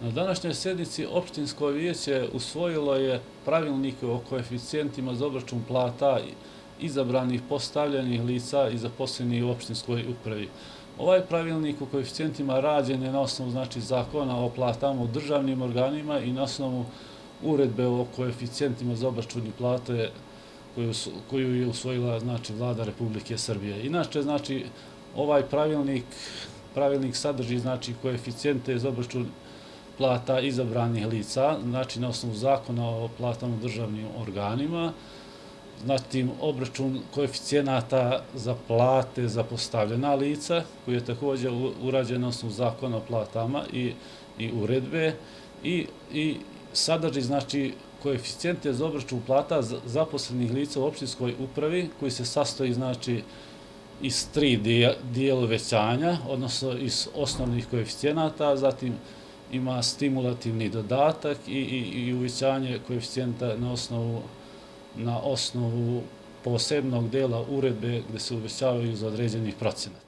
Na današnjoj sjednici opštinsko vijeće usvojilo je pravilnike o koeficijentima za obračun plata izabranih postavljenih lica i zaposlenih u opštinskoj upravi. Ovaj pravilnik o koeficijentima rađen je na osnovu zakona o platama u državnim organima i na osnovu uredbe o koeficijentima za obračun plate koju je usvojila Vlada Republike Srbije. Inače, ovaj pravilnik sadrži koeficijente za obračun plata izabranih lica, na osnovu zakona o platama u državnim organima, zatim obračun koeficijenata za plate za postavljena lica, koji je također urađen na osnovu zakona o platama i uredbe, i sadrži koeficijente za obračun plata zaposlenih lica u opštinskoj upravi, koji se sastoji iz 3 dijela uvećanja, odnosno iz osnovnih koeficijenata, zatim ima stimulativni dodatak i uvećanje koeficijenta na osnovu posebnog dela uredbe gde se uvećavaju za određenih procenata.